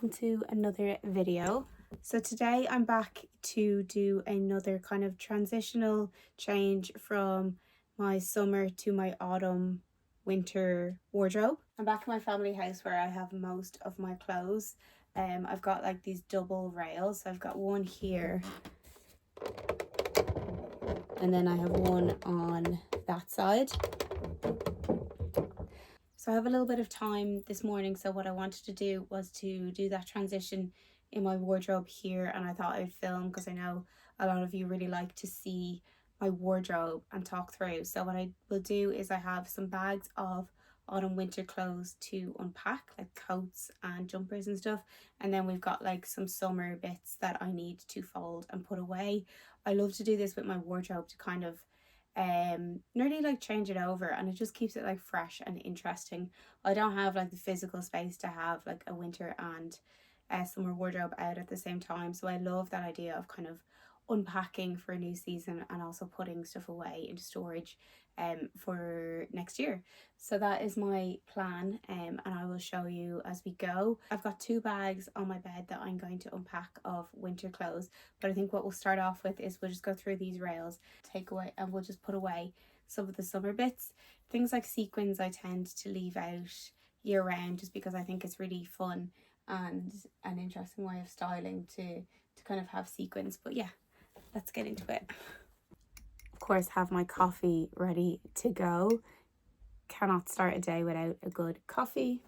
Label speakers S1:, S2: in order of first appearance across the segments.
S1: welcome to another video. So today I'm back to do another kind of transitional change from my summer to my autumn winter wardrobe. I'm back in my family house where I have most of my clothes. I've got like these double rails. So I've got one here and then I have one on that side. So I have a little bit of time this morning, so what I wanted to do was to do that transition in my wardrobe here, and I thought I'd film because I know a lot of you really like to see my wardrobe and talk through. So what I will do is I have some bags of autumn winter clothes to unpack, like coats and jumpers and stuff, and then we've got like some summer bits that I need to fold and put away. I love to do this with my wardrobe to kind of nearly like change it over, and it just keeps it like fresh and interesting. I don't have like the physical space to have like a winter and summer wardrobe out at the same time, so I love that idea of kind of unpacking for a new season and also putting stuff away into storage for next year. So that is my plan, and I will show you as we go. I've got 2 bags on my bed that I'm going to unpack of winter clothes, but I think what we'll start off with is we'll just go through these rails, take away, and we'll just put away some of the summer bits. Things like sequins I tend to leave out year round just because I think it's really fun and an interesting way of styling to kind of have sequins. But yeah, let's get into it. Of course, have my coffee ready to go. Cannot start a day without a good coffee.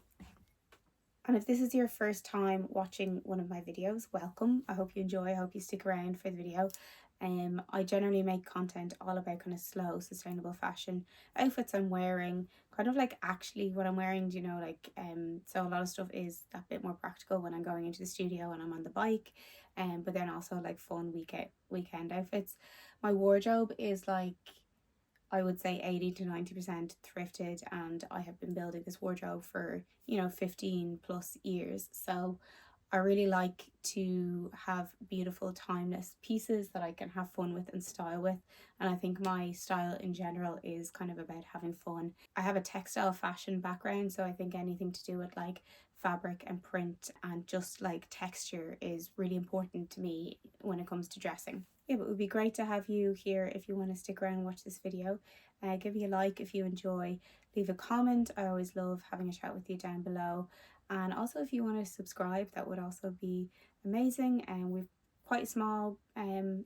S1: And if this is your first time watching one of my videos, welcome. I hope you enjoy. I hope you stick around for the video. I generally make content all about kind of slow, sustainable fashion, outfits I'm wearing, kind of like actually what I'm wearing, you know, like so a lot of stuff is that bit more practical when I'm going into the studio and I'm on the bike, but then also like fun weekend outfits. My wardrobe is like, I would say 80 to 90% thrifted, and I have been building this wardrobe for, 15 plus years. So I really like to have beautiful timeless pieces that I can have fun with and style with. And I think my style in general is kind of about having fun. I have a textile fashion background, so I think anything to do with like fabric and print and just like texture is really important to me when it comes to dressing. Yeah, but it would be great to have you here if you want to stick around and watch this video. Give me a like if you enjoy, leave a comment. I always love having a chat with you down below. And also if you want to subscribe, that would also be amazing. And we've quite a small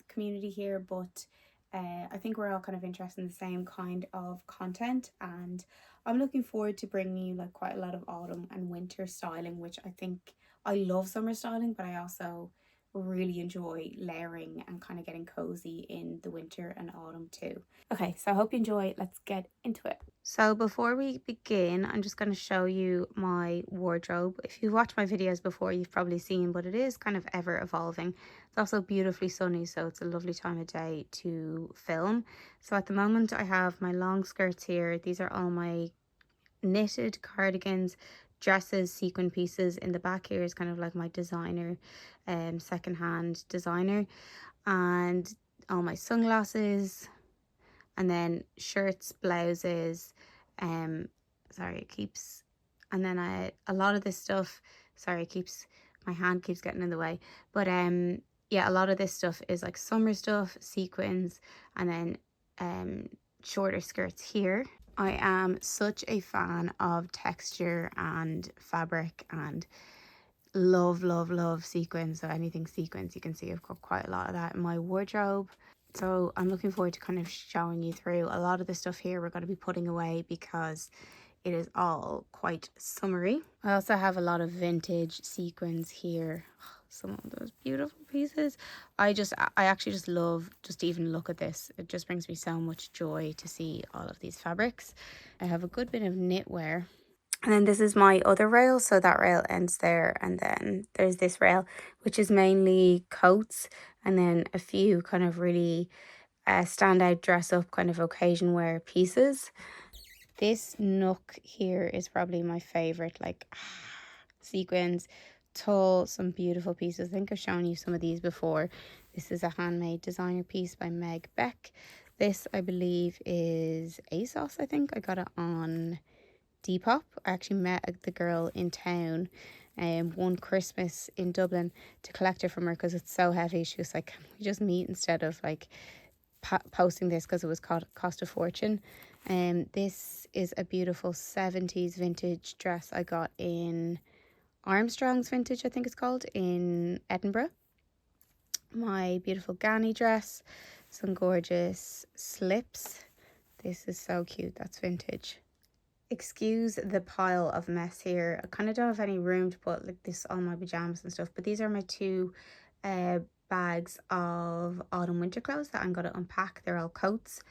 S1: community here, but I think we're all kind of interested in the same kind of content, and I'm looking forward to bringing you like quite a lot of autumn and winter styling, which I think I love summer styling, but I also really enjoy layering and kind of getting cozy in the winter and autumn too. Okay, so I hope you enjoy. Let's get into it. So before we begin, I'm just going to show you my wardrobe. If you've watched my videos before, you've probably seen, but it is kind of ever evolving. It's also beautifully sunny, so it's a lovely time of day to film. So at the moment I have my long skirts here. These are all my knitted cardigans, dresses, sequin pieces. In the back here is kind of like my designer, secondhand designer, and all my sunglasses, and then shirts, blouses, sorry, it keeps, and then a lot of this stuff, sorry, it keeps, my hand keeps getting in the way, but yeah, a lot of this stuff is like summer stuff, sequins, and then shorter skirts here. I am such a fan of texture and fabric and love sequins. So anything sequins, you can see I've got quite a lot of that in my wardrobe. So I'm looking forward to kind of showing you through. A lot of the stuff here we're going to be putting away because it is all quite summery. I also have a lot of vintage sequins here. Some of those beautiful pieces. I actually just love just to even look at this. It just brings me so much joy to see all of these fabrics. I have a good bit of knitwear. And then this is my other rail, so that rail ends there, and then there's this rail which is mainly coats, and then a few kind of really standout dress up kind of occasion wear pieces. This nook here is probably my favorite, like sequins, tulle, some beautiful pieces. I think I've shown you some of these before. This is a handmade designer piece by Meg Beck. This I believe is ASOS. I think I got it on Depop. I actually met the girl in town one Christmas in Dublin to collect it from her because it's so heavy. She was like, can we just meet instead of like posting this, because it was cost a fortune. This is a beautiful 70s vintage dress I got in Armstrong's Vintage, I think it's called, in Edinburgh. My beautiful Ganni dress, some gorgeous slips. This is so cute. That's vintage. Excuse the pile of mess here. I kind of don't have any room to put like this on my pajamas and stuff, but these are my two bags of autumn winter clothes that I'm going to unpack. They're all coats,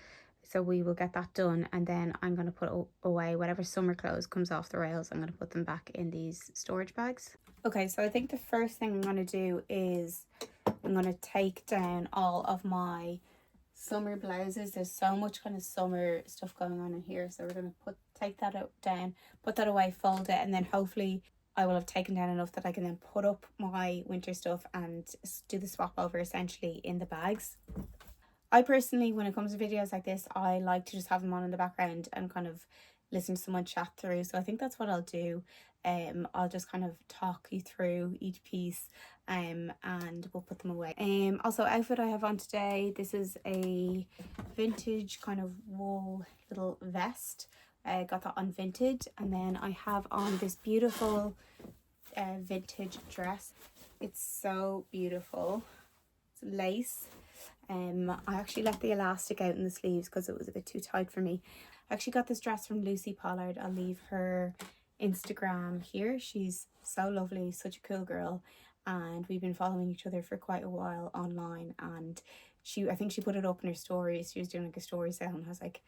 S1: so we will get that done, and then I'm going to put away whatever summer clothes comes off the rails. I'm going to put them back in these storage bags. Okay, so I think the first thing I'm going to do is I'm going to take down all of my summer blouses. There's so much kind of summer stuff going on in here, so we're going to take that down, put that away, fold it, and then hopefully I will have taken down enough that I can then put up my winter stuff and do the swap over essentially in the bags. I personally, when it comes to videos like this, I like to just have them on in the background and kind of listen to someone chat through. So I think that's what I'll do. I'll just kind of talk you through each piece and we'll put them away. Also, outfit I have on today, this is a vintage kind of wool little vest. I got that on Vinted, and then I have on this beautiful vintage dress. It's so beautiful. It's lace. I actually let the elastic out in the sleeves because it was a bit too tight for me. I actually got this dress from Lucy Pollard. I'll leave her Instagram here. She's so lovely, such a cool girl, and we've been following each other for quite a while online, and I think she put it up in her stories. She was doing like a story sale, and I was like,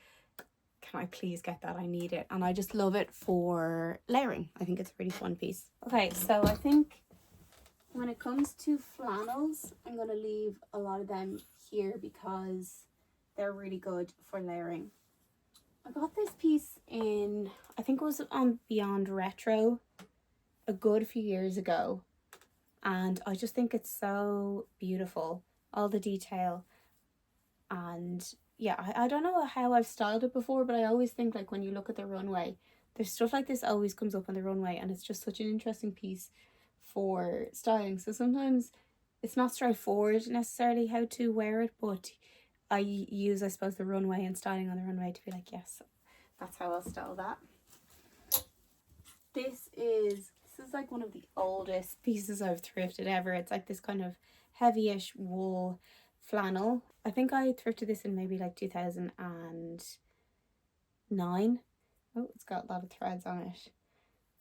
S1: can I please get that? I need it. And I just love it for layering. I think it's a really fun piece. Okay, so I think when it comes to flannels, I'm going to leave a lot of them here because they're really good for layering. I got this piece in, I think it was on Beyond Retro a good few years ago, and I just think it's so beautiful, all the detail. And yeah, I don't know how I've styled it before, but I always think like when you look at the runway, there's stuff like this always comes up on the runway, and it's just such an interesting piece for styling. So sometimes it's not straightforward necessarily how to wear it, but I use, I suppose, the runway and styling on the runway to be like, yes, that's how I'll style that. This is like one of the oldest pieces I've thrifted ever. It's like this kind of heavyish wool flannel. I think I thrifted this in maybe like 2009. Oh, it's got a lot of threads on it.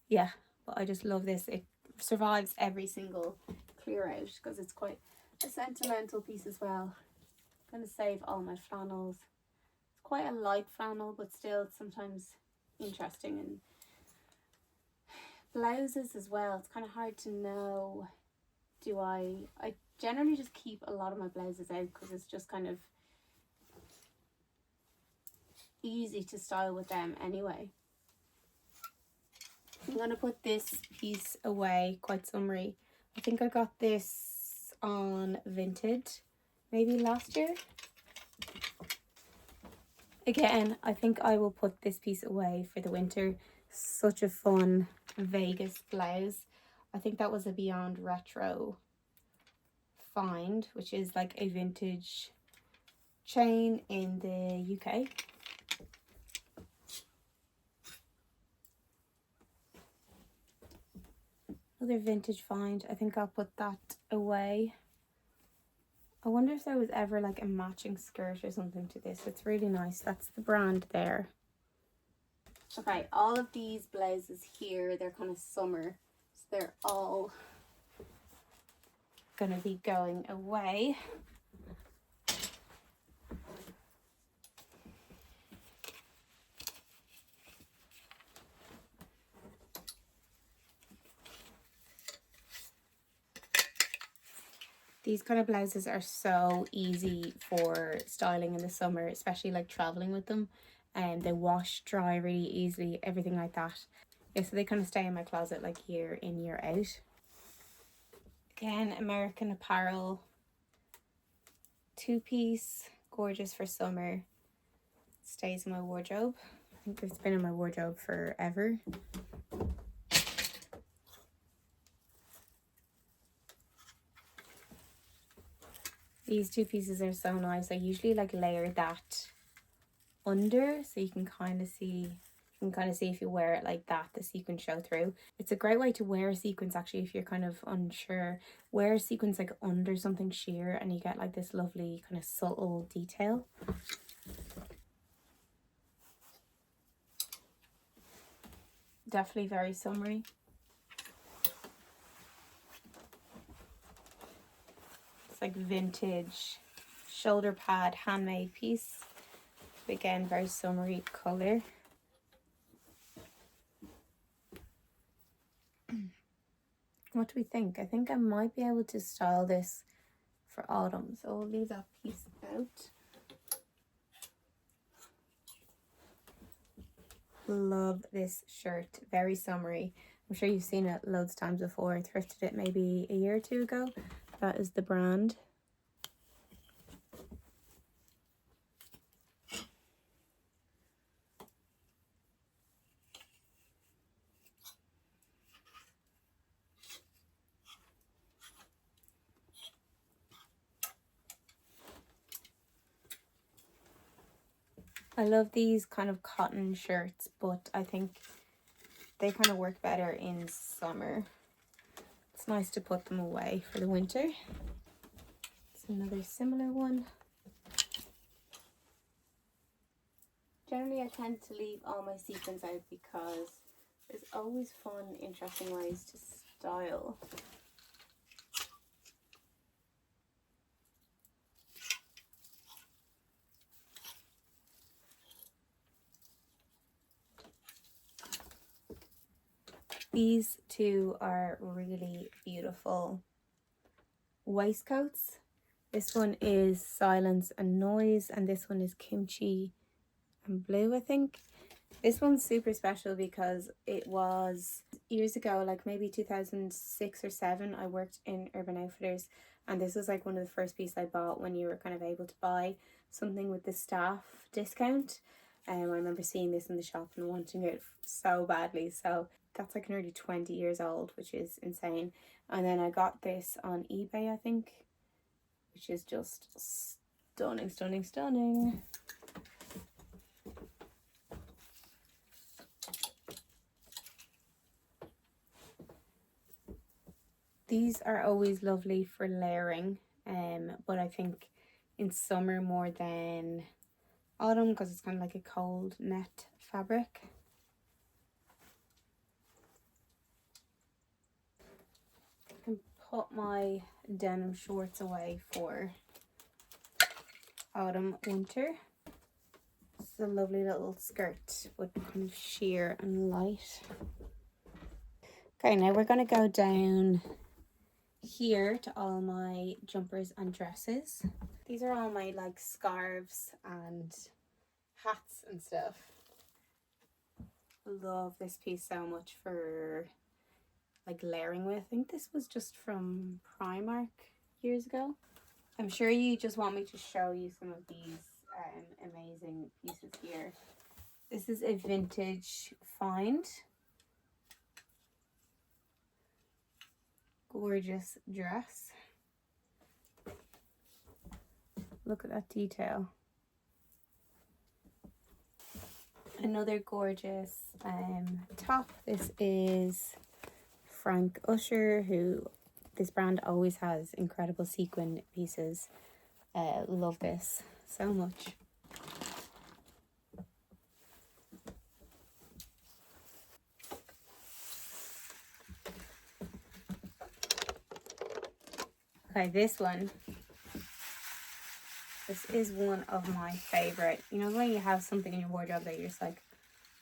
S1: Yeah, but I just love this. It survives every single clear out because it's quite a sentimental piece as well. I'm going to save all my flannels. It's quite a light flannel, but still sometimes interesting. And blouses as well, it's kind of hard to know. I generally just keep a lot of my blouses out because it's just kind of easy to style with them anyway. I'm going to put this piece away, quite summery. I think I got this on Vinted maybe last year. Again, I think I will put this piece away for the winter. Such a fun Vegas blouse. I think that was a Beyond Retro find, which is like a vintage chain in the UK. Another vintage find. I think I'll put that away. I wonder if there was ever like a matching skirt or something to this. It's really nice. That's the brand there. Okay, all of these blouses here, they're kind of summer, so they're all gonna be going away. These kind of blouses are so easy for styling in the summer, especially like traveling with them. And they wash, dry really easily, everything like that. Yeah, so they kind of stay in my closet like year in, year out. Again, American Apparel, two-piece, gorgeous for summer. Stays in my wardrobe. I think it's been in my wardrobe forever. These two pieces are so nice. I usually like layer that under so you can kind of see, if you wear it like that, the sequins show through. It's a great way to wear sequins actually if you're kind of unsure. Wear sequins like under something sheer and you get like this lovely kind of subtle detail. Definitely very summery. It's like vintage shoulder pad handmade piece. Again, very summery color. What do we think? I think I might be able to style this for autumn, so we'll leave that piece out. Love this shirt, very summery. I'm sure you've seen it loads of times before. I thrifted it maybe a year or two ago. That is the brand. I love these kind of cotton shirts, but I think they kind of work better in summer. It's nice to put them away for the winter. It's another similar one. Generally, I tend to leave all my sequins out because there's always fun, interesting ways to style. These two are really beautiful waistcoats. This one is Silence and Noise, and this one is Kimchi and Blue, I think. This one's super special because it was years ago, like maybe 2006 or 7, I worked in Urban Outfitters, and this was like one of the first pieces I bought when you were kind of able to buy something with the staff discount. I remember seeing this in the shop and wanting it so badly. So that's like nearly 20 years old, which is insane. And then I got this on eBay, I think, which is just stunning, stunning, stunning. These are always lovely for layering, but I think in summer more than autumn because it's kind of like a cold net fabric. I can put my denim shorts away for autumn, winter. It's a lovely little skirt with kind of sheer and light. Okay, now we're going to go down here to all my jumpers and dresses. These are all my like scarves and hats and stuff. Love this piece so much for like layering with. I think this was just from Primark years ago. I'm sure you just want me to show you some of these amazing pieces here. This is a vintage find. Gorgeous dress. Look at that detail. Another gorgeous top. This is Frank Usher, who this brand always has incredible sequin pieces. Love this so much. Okay, this is one of my favorite. You know, when you have something in your wardrobe that you're just like,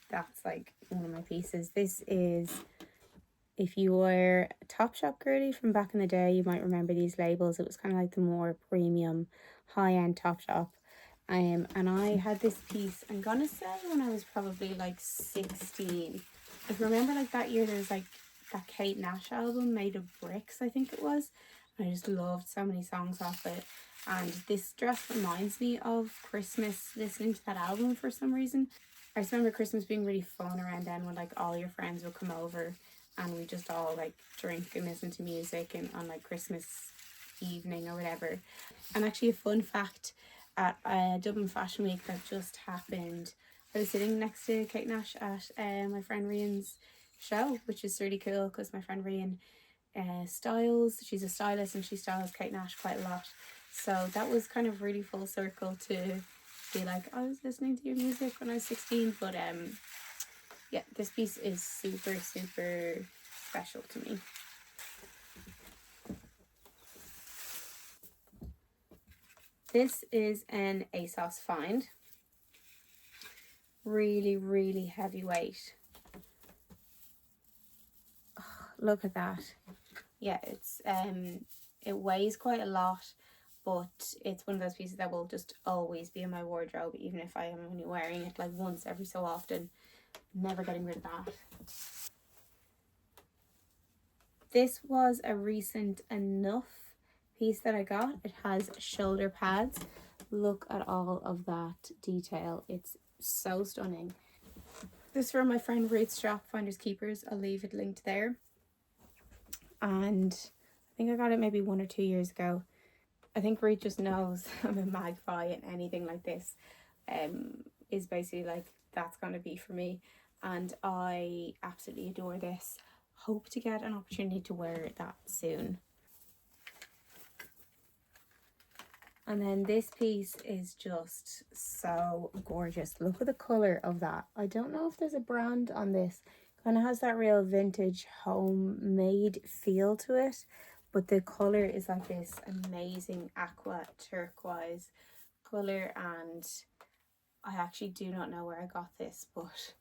S1: that's like one of my pieces. This is, if you were a Topshop girly from back in the day, you might remember these labels. It was kind of like the more premium, high-end Topshop. And I had this piece, I'm gonna say when I was probably like 16. If you remember, like that year, there was like that Kate Nash album, Made of Bricks, I think it was. I just loved so many songs off it. And this dress reminds me of Christmas, listening to that album for some reason. I just remember Christmas being really fun around then when like all your friends would come over and we just all like drink and listen to music and on like Christmas evening or whatever. And actually a fun fact, at Dublin Fashion Week that just happened, I was sitting next to Kate Nash at my friend Rian's show, which is really cool because my friend Rian she's a stylist and she styles Kate Nash quite a lot. So that was kind of really full circle to be like, I was listening to your music when I was 16. But yeah, this piece is super, super special to me. This is an ASOS find. Really, really heavyweight. Oh, look at that. Yeah, it's it weighs quite a lot, but it's one of those pieces that will just always be in my wardrobe, even if I am only wearing it like once every so often. Never getting rid of that. This was a recent enough piece that I got. It has shoulder pads. Look at all of that detail. It's so stunning. This is from my friend Ruth's shop, Finders Keepers. I'll leave it linked there. And I think I got it maybe 1 or 2 years ago. I think Ruth just knows I'm a magpie, and anything like this is basically like, that's going to be for me. And I absolutely adore this. Hope to get an opportunity to wear that soon. And then this piece is just so gorgeous. Look at the colour of that. I don't know if there's a brand on this. Kind of has that real vintage homemade feel to it. But the colour is like this amazing aqua turquoise colour. And I actually do not know where I got this, but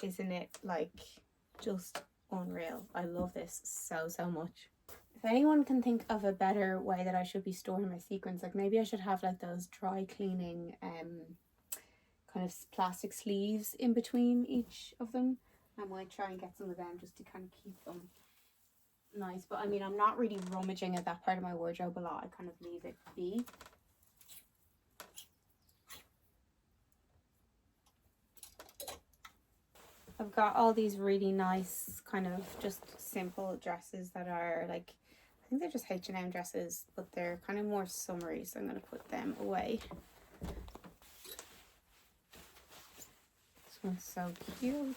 S1: isn't it like just unreal? I love this so, so much. If anyone can think of a better way that I should be storing my sequins, like maybe I should have like those dry cleaning kind of plastic sleeves in between each of them. I might try and get some of them just to kind of keep them nice. But I mean, I'm not really rummaging at that part of my wardrobe a lot. I kind of leave it be. I've got all these really nice kind of just simple dresses that are like, I think they're just H&M dresses, but they're kind of more summery, so I'm going to put them away. This one's so cute.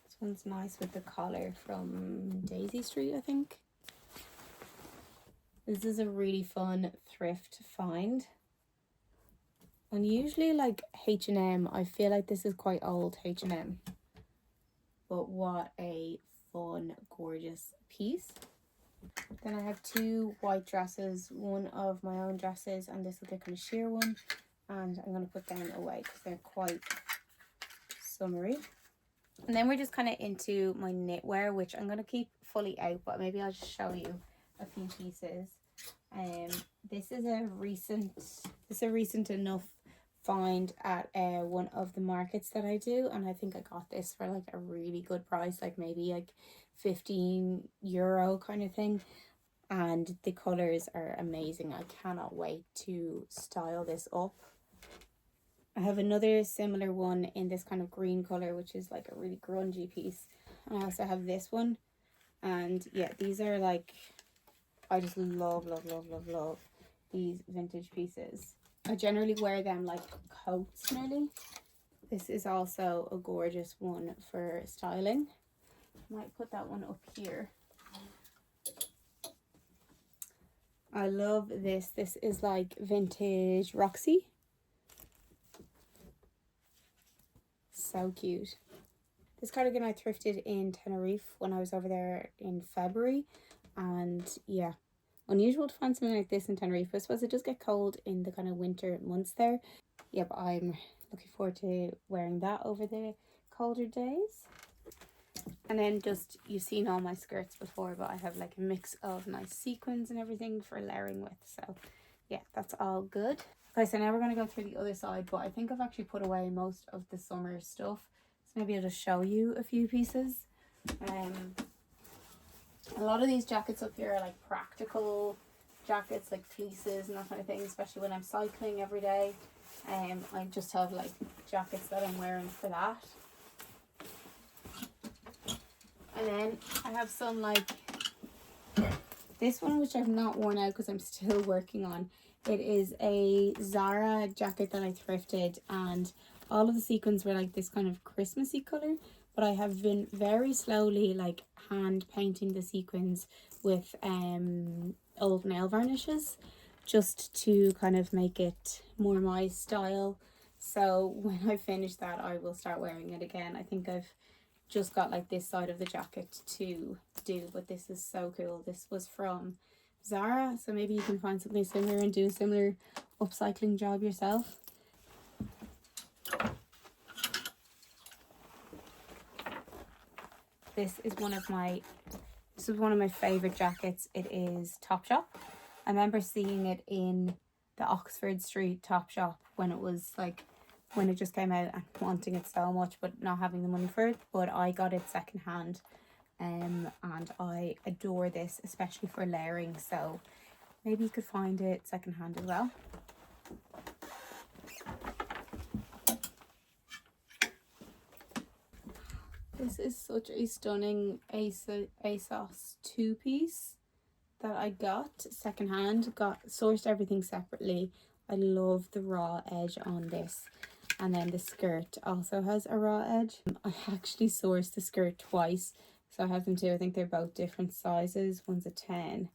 S1: This one's nice with the collar from Daisy Street, I think. This is a really fun thrift find. And usually like H&M, I feel like this is quite old H&M. But what a fun, gorgeous piece. Then I have 2 white dresses, one of my own dresses and this other kind of sheer one. And I'm going to put them away because they're quite summery. And then we're just kind of into my knitwear, which I'm going to keep fully out, but maybe I'll just show you a few pieces. This is a recent enough find at one of the markets that I do, and I think I got this for like a really good price, like maybe like €15 kind of thing. And the colors are amazing. I cannot wait to style this up. I have another similar one in this kind of green color, which is like a really grungy piece. And I also have this one. And yeah, these are like, I just love these vintage pieces. I generally wear them like coats nearly. This is also a gorgeous one for styling. I might put that one up here. I love this. This is like vintage Roxy. So cute. This cardigan I thrifted in Tenerife when I was over there in February. And yeah, unusual to find something like this in Tenerife. I suppose it does get cold in the kind of winter months there. Yeah, but I'm looking forward to wearing that over the colder days. And then just, you've seen all my skirts before, but I have like a mix of nice sequins and everything for layering with. So yeah, that's all good. Okay, so now we're going to go through the other side, but I think I've actually put away most of the summer stuff. So maybe I'll just show you a few pieces. A lot of these jackets up here are like practical jackets, like fleeces and that kind of thing, especially when I'm cycling every day. I just have like jackets that I'm wearing for that. And then I have some like this one, which I've not worn out because I'm still working on. It is a 𝖬𝖾 jacket that I thrifted, and all of the sequins were like this kind of Christmassy colour, but I have been very slowly like hand painting the sequins with old nail varnishes, just to kind of make it more my style. So when I finish that, I will start wearing it again. I think I've just got like this side of the jacket to do, but this is so cool. This was from 𝖬𝖾, so maybe you can find something similar and do a similar upcycling job yourself. This is one of my favorite jackets. It is Topshop. I remember seeing it in the Oxford Street Topshop when it just came out, and wanting it so much but not having the money for it. But I got it secondhand, and I adore this, especially for layering. So maybe you could find it secondhand as well. This is such a stunning ASOS two-piece that I got secondhand. Sourced everything separately. I love the raw edge on this, and then the skirt also has a raw edge. I actually sourced the skirt twice, so I have them too. I think they're both different sizes. One's a 10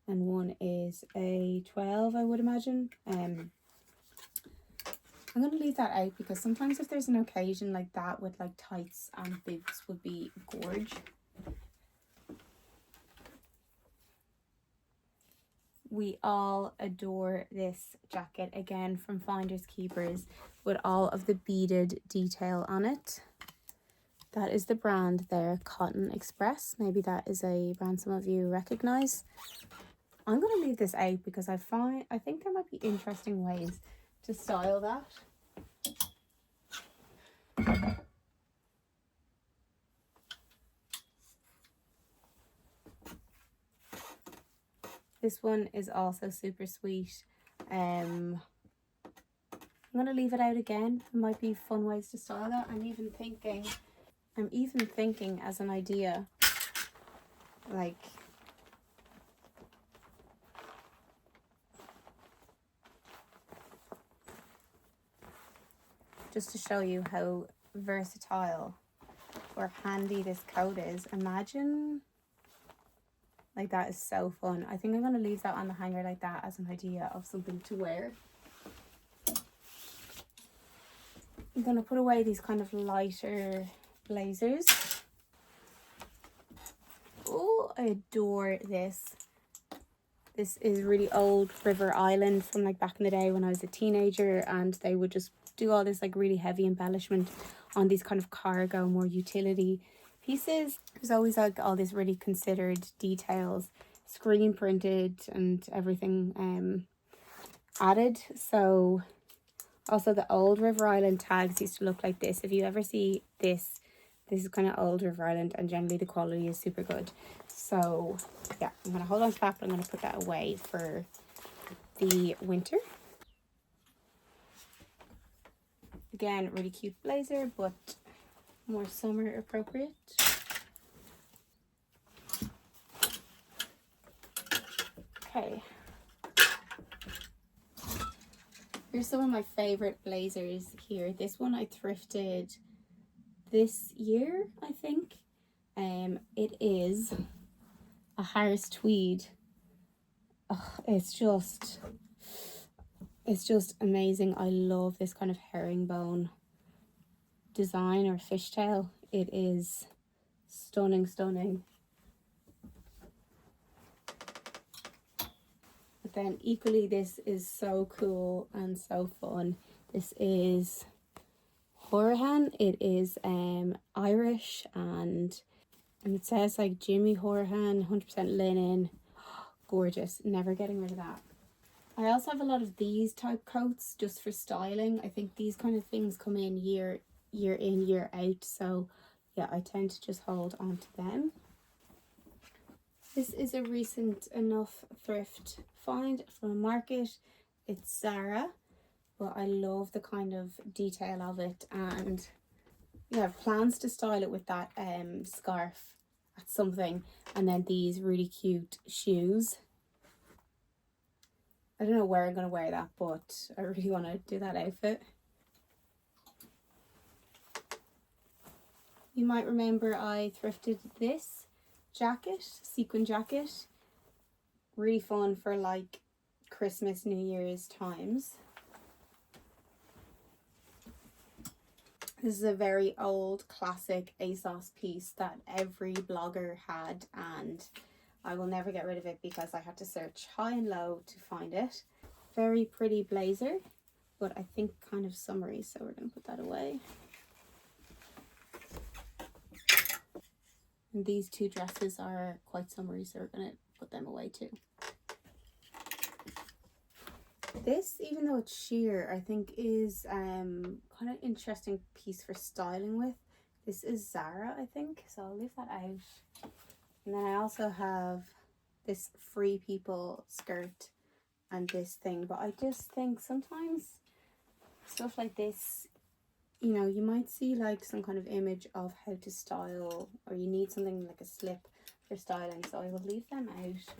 S1: and one is a 12, I would imagine. I'm going to leave that out because sometimes if there's an occasion like that with like tights and boots would be gorge. We all adore this jacket, again from Finders Keepers, with all of the beaded detail on it. That is the brand there, Cotton Express. Maybe that is a brand some of you recognize. I'm going to leave this out because I think there might be interesting ways to style that. This one is also super sweet. I'm going to leave it out again. There might be fun ways to style that. I'm even thinking as an idea, like just to show you how versatile or handy this coat is. Imagine, like, that is so fun. I think I'm going to leave that on the hanger like that as an idea of something to wear. I'm going to put away these kind of lighter blazers. Oh, I adore this. This is really old River Island from like back in the day when I was a teenager, and they would just do all this like really heavy embellishment on these kind of cargo, more utility pieces. There's always like all this really considered details, screen printed and everything added. So also the old River Island tags used to look like this. If you ever see this is kind of old River Island, and generally the quality is super good. So yeah, I'm going to hold on to that, but I'm going to put that away for the winter. Again, really cute blazer, but more summer appropriate. Okay. Here's some of my favorite blazers here. This one I thrifted this year, I think. It is a Harris tweed. Oh, it's just amazing. I love this kind of herringbone design or fishtail. It is stunning. But then equally, this is so cool and so fun. This is Horahan. It is Irish, and it says like Jimmy Horahan, 100% linen. Gorgeous. Never getting rid of that. I also have a lot of these type coats just for styling. I think these kind of things come in year in, year out. So yeah, I tend to just hold on to them. This is a recent enough thrift find from a market. It's 𝖬𝖾, but I love the kind of detail of it, and yeah, I have plans to style it with that scarf at something. And then these really cute shoes. I don't know where I'm going to wear that, but I really want to do that outfit. You might remember I thrifted this jacket, sequin jacket. Really fun for like Christmas, New Year's times. This is a very old classic ASOS piece that every blogger had, and I will never get rid of it because I had to search high and low to find it. Very pretty blazer, but I think kind of summery, so we're going to put that away. And these two dresses are quite summery, so we're going to put them away too. This, even though it's sheer, I think is kind of interesting piece for styling with. This is Zara, I think, so I'll leave that out. And then I also have this Free People skirt and this thing, but I just think sometimes stuff like this, you know, you might see like some kind of image of how to style, or you need something like a slip for styling, so I will leave them out.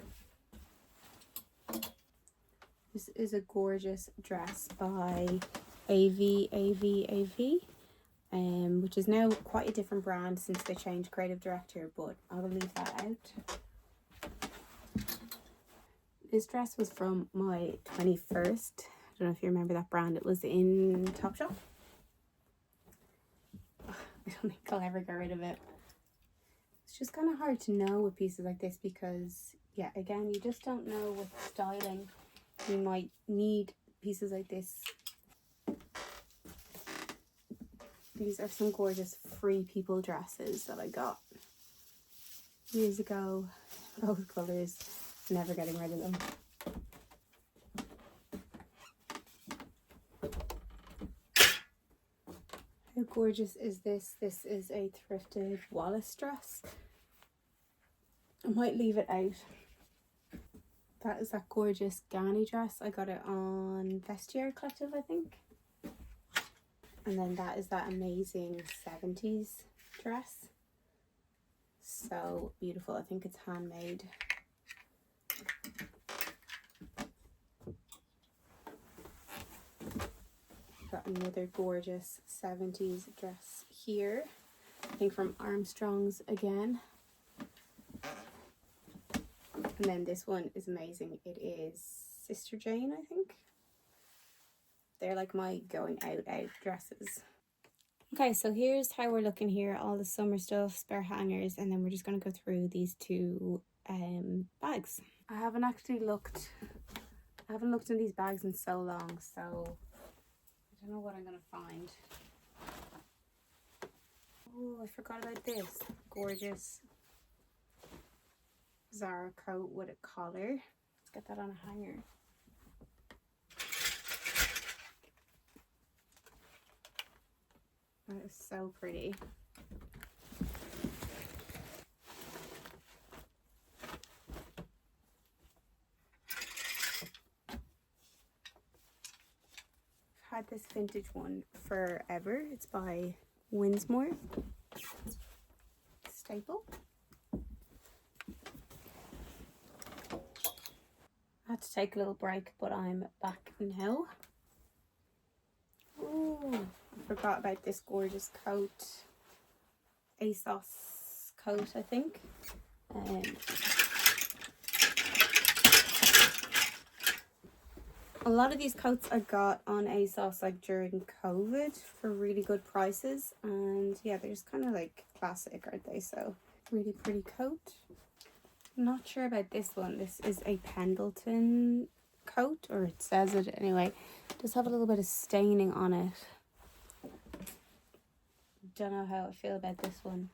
S1: This is a gorgeous dress by 𝖬𝖾, which is now quite a different brand since they changed creative director, but I will leave that out. This dress was from my 21st. I don't know if you remember that brand. It was in Topshop. I don't think I'll ever get rid of it. It's just kind of hard to know with pieces like this because, yeah, again, you just don't know with styling. You might need pieces like this. These are some gorgeous Free People dresses that I got years ago. Those colours, never getting rid of them. How gorgeous is this? This is a thrifted Wallace dress. I might leave it out. That is that gorgeous Ghani dress. I got it on 𝖬𝖾𝗇𝖽𝖾 Collective, I think. And then that is that amazing 70s dress. So beautiful. I think it's handmade. Got another gorgeous 70s dress here. I think from Armstrong's again. And then this one is amazing. It is Sister Jane, I think. They're like my going out dresses. Okay, so here's how we're looking here. All the summer stuff, spare hangers, and then we're just going to go through these two bags. I haven't looked in these bags in so long, so I don't know what I'm going to find. Oh, I forgot about this. Gorgeous Zara coat with a collar. Let's get that on a hanger. That is so pretty. I've had this vintage one forever. It's by Winsmore. Staple. I had to take a little break, but I'm back now. Ooh, I forgot about this gorgeous coat. ASOS coat, I think. A lot of these coats I got on ASOS like during COVID for really good prices, and yeah, they're just kind of like classic, aren't they? So really pretty coat. I'm not sure about this one. This is a Pendleton coat, or it says it anyway. It does have a little bit of staining on it. Don't know how I feel about this one.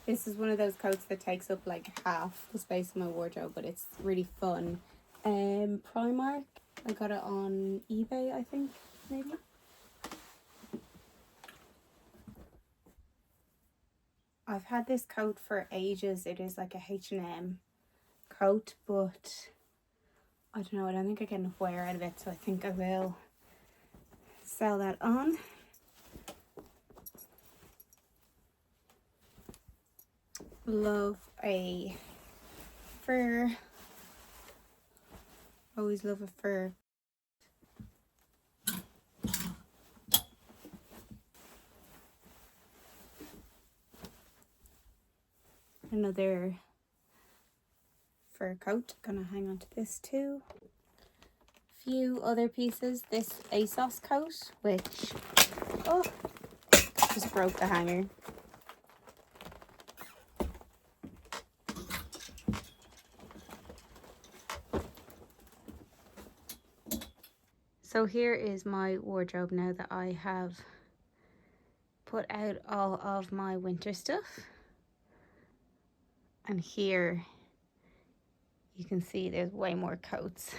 S1: This is one of those coats that takes up like half the space of my wardrobe, but it's really fun. Primark. I got it on eBay, I think, maybe. I've had this coat for ages. It is like a H&M coat, but I don't know, I don't think I get enough wear out of it, so I think I will sell that on. love a fur. Always love a fur. Another fur coat. Gonna hang on to this too. Few other pieces. This ASOS coat, which just broke the hanger. So here is my wardrobe now that I have put out all of my winter stuff. And here you can see there's way more coats.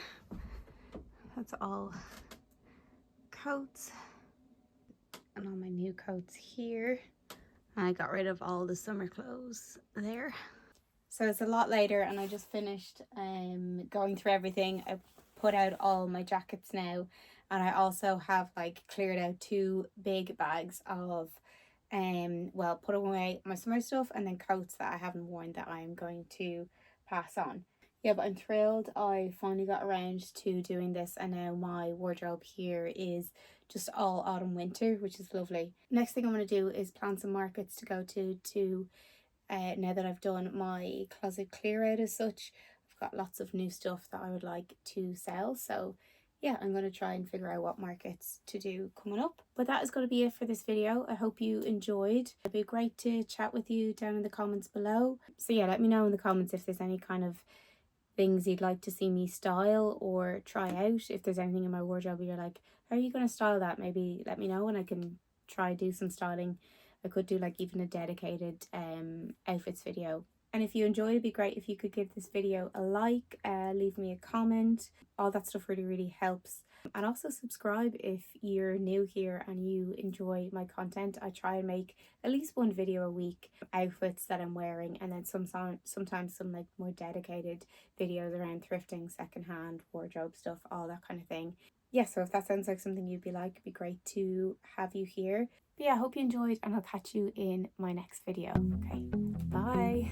S1: That's all coats. And all my new coats here. I got rid of all the summer clothes there. So it's a lot later and I just finished going through everything. I put out all my jackets now, and I also have like cleared out 2 big bags of well, put away my summer stuff and then coats that I haven't worn that I'm going to pass on. Yeah, but I'm thrilled I finally got around to doing this, and now my wardrobe here is just all autumn winter, which is lovely. Next thing I'm going to do is plan some markets to go to now that I've done my closet clear out as such. I've got lots of new stuff that I would like to sell, so yeah, I'm going to try and figure out what markets to do coming up. But that is going to be it for this video. I hope you enjoyed. It'd be great to chat with you down in the comments below. So yeah, let me know in the comments if there's any kind of things you'd like to see me style or try out. If there's anything in my wardrobe you're like, how are you going to style that? Maybe let me know and I can try do some styling. I could do like even a dedicated outfits video. And if you enjoyed, it'd be great if you could give this video a like, leave me a comment. All that stuff really helps. And also subscribe if you're new here and you enjoy my content. I try and make at least 1 video a week, outfits that I'm wearing, and then sometimes some like more dedicated videos around thrifting, secondhand, wardrobe stuff, all that kind of thing. Yeah, so if that sounds like something you'd be like, it'd be great to have you here. But yeah, I hope you enjoyed, and I'll catch you in my next video. Okay, bye.